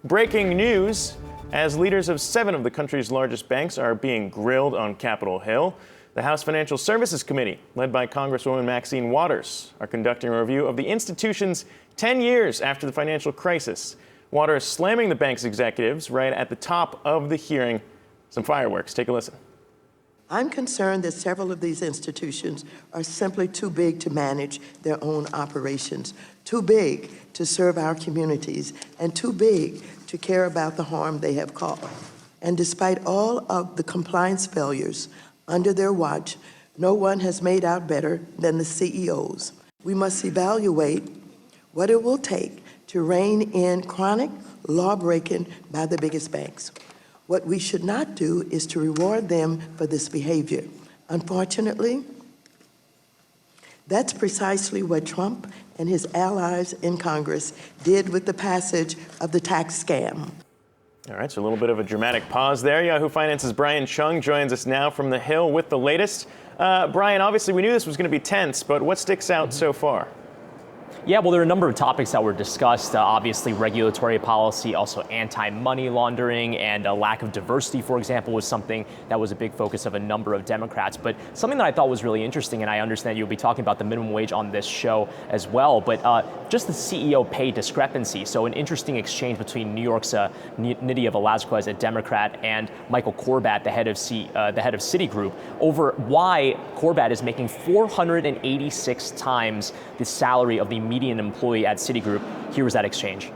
Breaking news, as leaders of 7 of the country's largest banks are being grilled on Capitol Hill, the House Financial Services Committee, led by Congresswoman Maxine Waters, are conducting a review of the institutions 10 years after the financial crisis. Waters slamming the bank's executives right at the top of the hearing. Some fireworks. Take a listen. I'm concerned that several of these institutions are simply too big to manage their own operations, too big to serve our communities, and too big to care about the harm they have caused. And despite all of the compliance failures under their watch, no one has made out better than the CEOs. We must evaluate what it will take to rein in chronic law-breaking by the biggest banks. What we should not do is to reward them for this behavior. Unfortunately, that's precisely what Trump and his allies in Congress did with the passage of the tax scam. All right, so a little bit of a dramatic pause there. Yahoo Finance's Brian Cheung joins us now from the Hill with the latest. Brian, obviously we knew this was going to be tense, but what sticks out so far? Yeah, well, there are a number of topics that were discussed. Obviously, regulatory policy, also anti-money laundering, and a lack of diversity, for example, was something that was a big focus of a number of Democrats. But something that I thought was really interesting, and I understand you'll be talking about the minimum wage on this show as well, but just the CEO pay discrepancy. So an interesting exchange between New York's Nydia Velázquez, a Democrat, and Michael Corbat, the head of Citigroup, over why Corbat is making 486 times the salary of the median employee at Citigroup. Here was that exchange.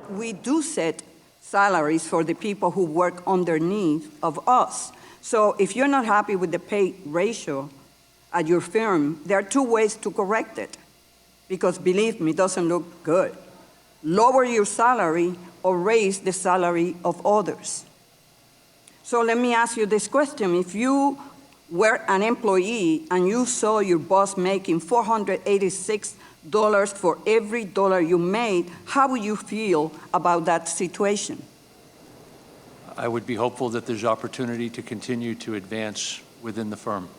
We do set salaries for the people who work underneath of us. So if you're not happy with the pay ratio at your firm, there are 2 ways to correct it. Because believe me, it doesn't look good. Lower your salary or raise the salary of others. So let me ask you this question. If you were an employee and you saw your boss making $486 for every dollar you made, how would you feel about that situation? I would be hopeful that there's opportunity to continue to advance within the firm.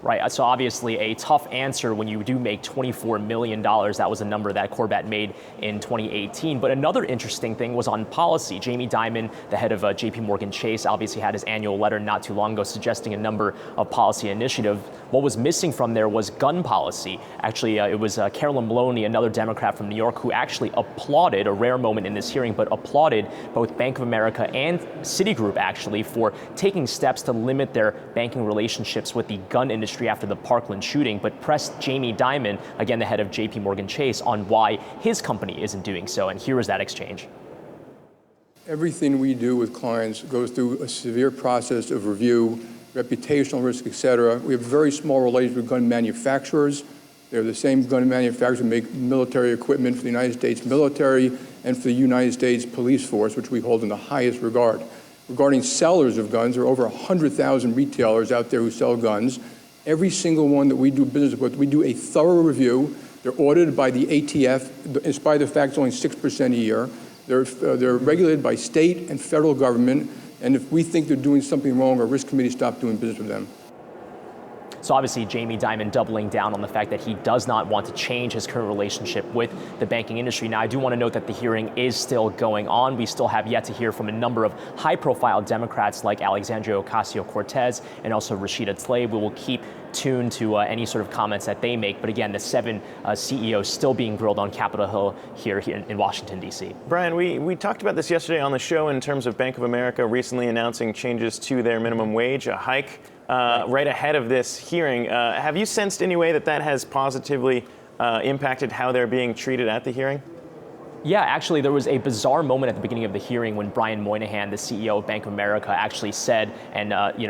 Right, so obviously a tough answer when you do make $24 million. That was a number that Corbat made in 2018. But another interesting thing was on policy. Jamie Dimon, the head of JP Morgan Chase, obviously had his annual letter not too long ago suggesting a number of policy initiatives. What was missing from there was gun policy. Actually, it was Carolyn Maloney, another Democrat from New York, who actually applauded, a rare moment in this hearing, but applauded both Bank of America and Citigroup actually for taking steps to limit their banking relationships with the gun industry after the Parkland shooting, but pressed Jamie Dimon, again the head of JP Morgan Chase, on why his company isn't doing so. And here was that exchange. Everything we do with clients goes through a severe process of review, reputational risk, et cetera. We have very small relations with gun manufacturers. They're the same gun manufacturers who make military equipment for the United States military and for the United States police force, which we hold in the highest regard. Regarding sellers of guns, there are over 100,000 retailers out there who sell guns. Every single one that we do business with, we do a thorough review. They're audited by the ATF, in spite of the fact it's only 6% a year. They're regulated by state and federal government, and if we think they're doing something wrong, our risk committee stopped doing business with them. So obviously Jamie Dimon doubling down on the fact that he does not want to change his current relationship with the banking industry. Now, I do want to note that the hearing is still going on. We still have yet to hear from a number of high-profile Democrats like Alexandria Ocasio-Cortez and also Rashida Tlaib. We will keep tuned to any sort of comments that they make. But again, the 7 CEOs still being grilled on Capitol Hill here in Washington, D.C. Brian, we talked about this yesterday on the show in terms of Bank of America recently announcing changes to their minimum wage, a hike right ahead of this hearing. Have you sensed any way that that has positively impacted how they're being treated at the hearing? Yeah, actually, there was a bizarre moment at the beginning of the hearing when Brian Moynihan, the CEO of Bank of America, actually said and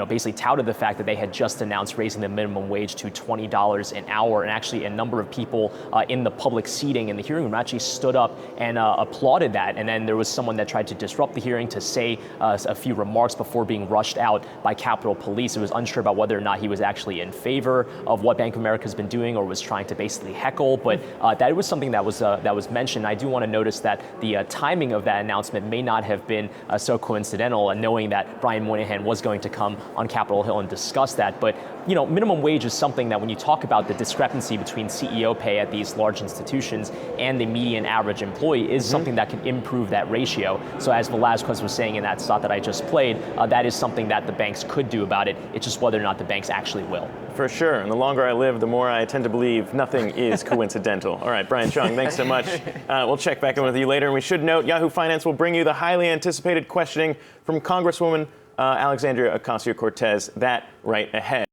basically touted the fact that they had just announced raising the minimum wage to $20 an hour. And actually, a number of people in the public seating in the hearing room actually stood up and applauded that. And then there was someone that tried to disrupt the hearing to say a few remarks before being rushed out by Capitol Police. It was unsure about whether or not he was actually in favor of what Bank of America has been doing or was trying to basically heckle. But that was something that was mentioned. I do want to note that the timing of that announcement may not have been so coincidental, and knowing that Brian Moynihan was going to come on Capitol Hill and discuss that. But minimum wage is something that when you talk about the discrepancy between CEO pay at these large institutions and the median average employee is something that can improve that ratio. So as Velazquez was saying in that thought that I just played, that is something that the banks could do about it. It's just whether or not the banks actually will. For sure. And the longer I live, the more I tend to believe nothing is coincidental. All right, Brian Cheung, thanks so much. We'll check back in with you later. And we should note, Yahoo Finance will bring you the highly anticipated questioning from Congresswoman Alexandria Ocasio-Cortez. That right ahead.